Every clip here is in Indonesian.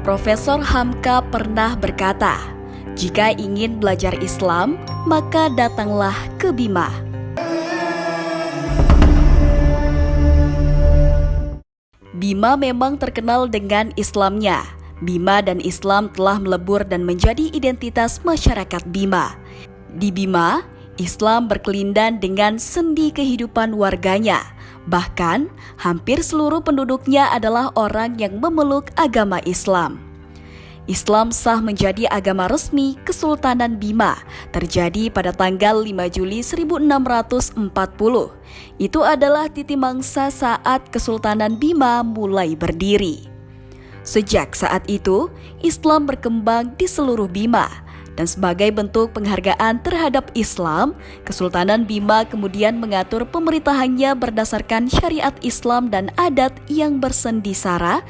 Profesor Hamka pernah berkata, "Jika ingin belajar Islam, maka datanglah ke Bima." Bima memang terkenal dengan Islamnya. Bima dan Islam telah melebur dan menjadi identitas masyarakat Bima. Di Bima, Islam berkelindan dengan sendi kehidupan warganya. Bahkan, hampir seluruh penduduknya adalah orang yang memeluk agama Islam. Islam sah menjadi agama resmi Kesultanan Bima terjadi pada tanggal 5 Juli 1640. Itu adalah titik mangsa saat Kesultanan Bima mulai berdiri. Sejak saat itu, Islam berkembang di seluruh Bima. Dan sebagai bentuk penghargaan terhadap Islam, Kesultanan Bima kemudian mengatur pemerintahannya berdasarkan syariat Islam dan adat yang bersendi sara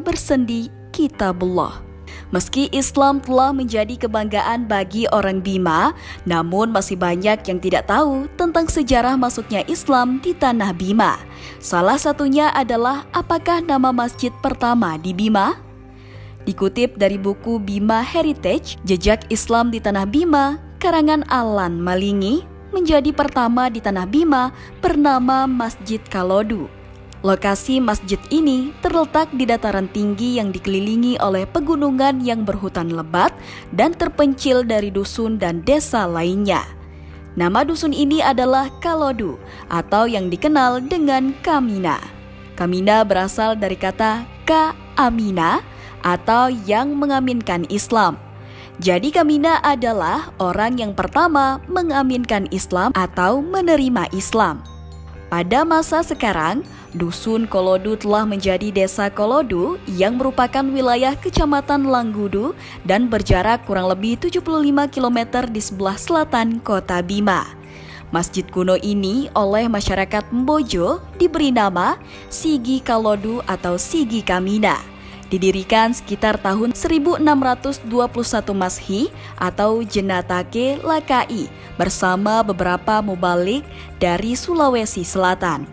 bersendi kitabullah. Meski Islam telah menjadi kebanggaan bagi orang Bima, namun masih banyak yang tidak tahu tentang sejarah masuknya Islam di tanah Bima. Salah satunya adalah apakah nama masjid pertama di Bima? Dikutip dari buku Bima Heritage, Jejak Islam di Tanah Bima, karangan Alan Malingi, menjadi pertama di Tanah Bima bernama Masjid Kalodu. Lokasi masjid ini terletak di dataran tinggi yang dikelilingi oleh pegunungan yang berhutan lebat dan terpencil dari dusun dan desa lainnya. Nama dusun ini adalah Kalodu atau yang dikenal dengan Kamina. Kamina berasal dari kata Ka Amina atau yang mengaminkan Islam. Jadi Kamina adalah orang yang pertama mengaminkan Islam atau menerima Islam. Pada masa sekarang, Dusun Kolodu telah menjadi Desa Kolodu yang merupakan wilayah Kecamatan Langgudu dan berjarak kurang lebih 75 km di sebelah selatan kota Bima. Masjid kuno ini oleh masyarakat Mbojo diberi nama Sigi Kalodu atau Sigi Kamina. Didirikan sekitar tahun 1621 Masehi atau Jenatake Lakai bersama beberapa mubalik dari Sulawesi Selatan.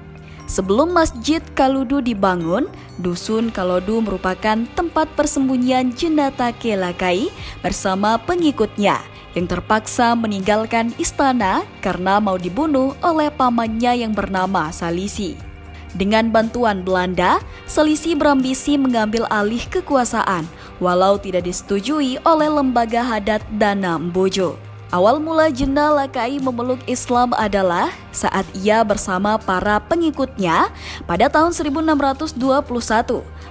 Sebelum Masjid Kalodu dibangun, Dusun Kalodu merupakan tempat persembunyian Jenatake Lakai bersama pengikutnya yang terpaksa meninggalkan istana karena mau dibunuh oleh pamannya yang bernama Salisi. Dengan bantuan Belanda, Salisi berambisi mengambil alih kekuasaan, walau tidak disetujui oleh lembaga adat Dana Mbojo. Awal mula Jena Lakai memeluk Islam adalah saat ia bersama para pengikutnya pada tahun 1621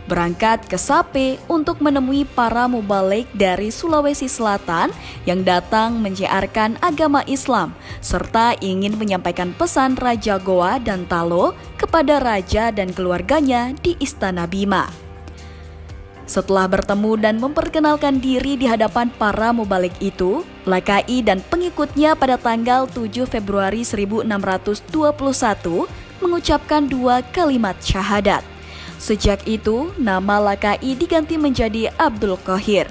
berangkat ke Sape untuk menemui para mubalik dari Sulawesi Selatan yang datang menyiarkan agama Islam serta ingin menyampaikan pesan Raja Goa dan Talo kepada raja dan keluarganya di Istana Bima. Setelah bertemu dan memperkenalkan diri di hadapan para mubalik itu, Lakai dan pengikutnya pada tanggal 7 Februari 1621 mengucapkan 2 kalimat syahadat. Sejak itu, nama Lakai diganti menjadi Abdul Qahir.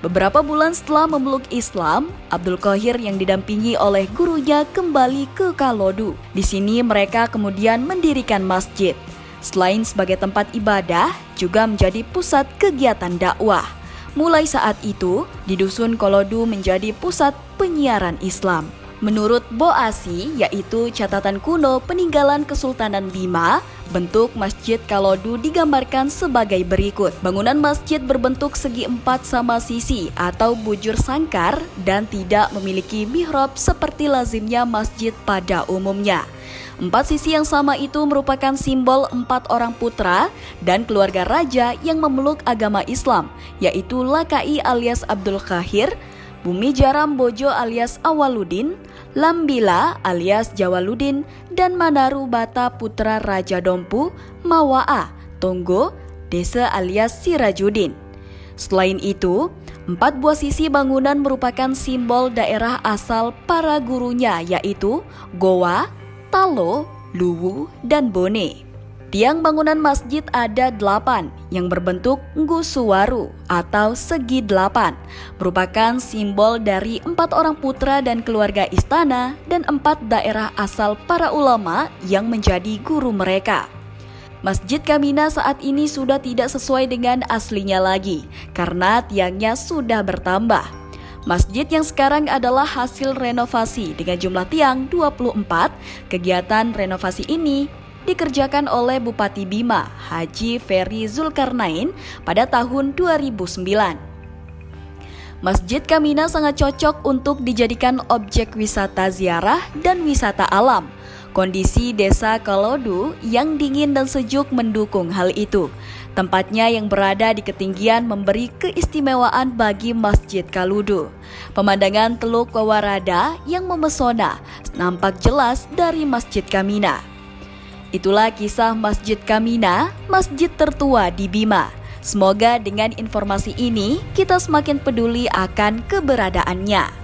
Beberapa bulan setelah memeluk Islam, Abdul Qahir yang didampingi oleh gurunya kembali ke Kalodu. Di sini mereka kemudian mendirikan masjid. Selain sebagai tempat ibadah, juga menjadi pusat kegiatan dakwah. Mulai saat itu, di Dusun Kolodu menjadi pusat penyiaran Islam. Menurut Boasi, yaitu catatan kuno peninggalan Kesultanan Bima, bentuk Masjid Kalodu digambarkan sebagai berikut. Bangunan masjid berbentuk segi empat sama sisi atau bujur sangkar dan tidak memiliki mihrab seperti lazimnya masjid pada umumnya. 4 sisi yang sama itu merupakan simbol 4 orang putra dan keluarga raja yang memeluk agama Islam, yaitu Lakai alias Abdul Qahir, Bumi Jaram Bojo alias Awaludin, Lambila alias Jawaludin, dan Manaru Bata putra Raja Dompu, Mawaa, Tonggo, Desa alias Sirajudin. Selain itu, 4 buah sisi bangunan merupakan simbol daerah asal para gurunya, yaitu Goa, Talo, Luwu, dan Bone. Tiang bangunan masjid ada 8 yang berbentuk nggusuwaru atau segi 8, merupakan simbol dari 4 orang putra dan keluarga istana dan 4 daerah asal para ulama yang menjadi guru mereka. Masjid Kamina saat ini sudah tidak sesuai dengan aslinya lagi karena tiangnya sudah bertambah. Masjid yang sekarang adalah hasil renovasi dengan jumlah tiang 24. Kegiatan renovasi ini dikerjakan oleh Bupati Bima, Haji Ferry Zulkarnain pada tahun 2009. Masjid Kamina sangat cocok untuk dijadikan objek wisata ziarah dan wisata alam. Kondisi desa Kalodu yang dingin dan sejuk mendukung hal itu. Tempatnya yang berada di ketinggian memberi keistimewaan bagi Masjid Kalodu. Pemandangan Teluk Wawarada yang memesona nampak jelas dari Masjid Kamina. Itulah kisah Masjid Kamina, masjid tertua di Bima. Semoga dengan informasi ini kita semakin peduli akan keberadaannya.